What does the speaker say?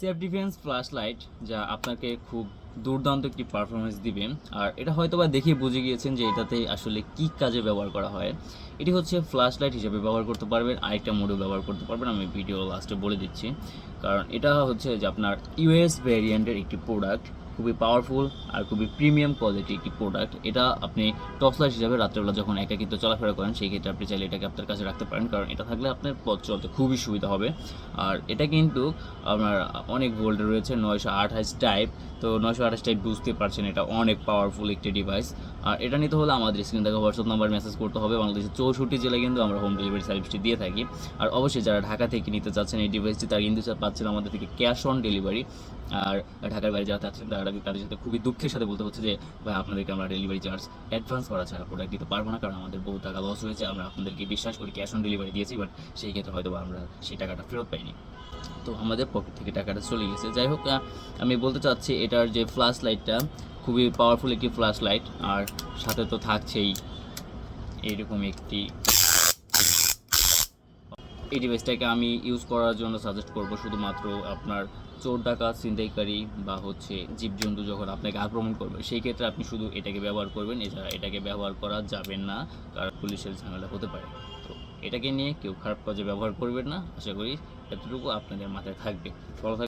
Self defence flash light, যা আপনাকে খুব দুর্দান্ত একটি পারফরমেন্স দিবে। আর এটা হয়তো বা দেখে বুঝে গিয়েছেন যে এটাতে আসলে কী কাজে ব্যবহার করা হয়। এটি হচ্ছে ফ্ল্যাশ লাইট হিসেবে ব্যবহার করতে পারবেন, আরেকটা মোডেও ব্যবহার করতে পারবেন। আমি ভিডিও লাস্টে বলে দিচ্ছি, কারণ এটা হচ্ছে যে আপনার ইউএস ভ্যারিয়েন্টের একটি প্রোডাক্ট, খুবই পাওয়ারফুল আর খুবই প্রিমিয়াম কোয়ালিটি একটি প্রোডাক্ট। এটা আপনি টর্চ লাইট হিসাবে রাত্রেবেলা যখন একাকিত্ব চলাফেরা করেন সেই ক্ষেত্রে আপনি চাইলে এটাকে আপনার কাছে রাখতে পারেন, কারণ এটা থাকলে আপনার পথ চলতে খুবই সুবিধা হবে। আর এটা কিন্তু আপনার অনেক ভোল্টে রয়েছে, 928 টাইপ। তো 928 টাইপ বুঝতে পারছেন, এটা অনেক পাওয়ারফুল একটি ডিভাইস। আর এটা নিতে হলে আমাদের স্ক্রিন থেকে হোয়াটসঅ্যাপ নাম্বার মেসেজ করতে হবে। বাংলাদেশের 64 জেলায় কিন্তু আমরা হোম ডেলিভারি সার্ভিসটি দিয়ে থাকি। আর অবশ্যই যারা ঢাকা থেকে নিতে চাচ্ছেন এই ডিভাইসটি, তারা কিন্তু পাচ্ছেন আমাদের থেকে ক্যাশ অন ডেলিভারি। আর ঢাকার বাইরে যারা চাচ্ছেন তাদের সাথে খুবই দুঃখের সাথে বলতে হচ্ছে যে ভাই, আপনাদেরকে আমরা ডেলিভারি চার্জ অ্যাডভান্স করা ছাড়া প্রোডাক্ট দিতে পারবো না, কারণ আমাদের বহু টাকা লস হয়েছে। আমরা আপনাদেরকে বিশ্বাস করি ক্যাশ অন ডেলিভারি দিয়েছি, বাট সেই ক্ষেত্রে হয়তো আমরা সেই টাকাটা ফেরত পাইনি, তো আমাদের পকেট থেকে টাকাটা চলে গেছে। যাই হোক, আমি বলতে চাচ্ছি এটার যে ফ্ল্যাশ লাইটটা খুবই পাওয়ারফুল একটি ফ্ল্যাশ লাইট। আর সাথে তো থাকছেই এইরকম একটি, এই ডিভাইসটাকে আমি ইউজ করার জন্য সাজেস্ট করব শুধুমাত্র আপনার চোর ডাকাত ছিনতাইকারী বা হচ্ছে জীবজন্তু যখন আপনাকে আক্রমণ করবে সেই ক্ষেত্রে আপনি শুধু এটাকে ব্যবহার করবেন। এছাড়া এটাকে ব্যবহার করা যাবে না, কারণ পুলিশের ঝামেলা হতে পারে। তো এটাকে নিয়ে কেউ খারাপ কাজে ব্যবহার করবেন না, আশা করি এতটুকু আপনাদের মাথায় থাকবে। ভালো থাকবেন।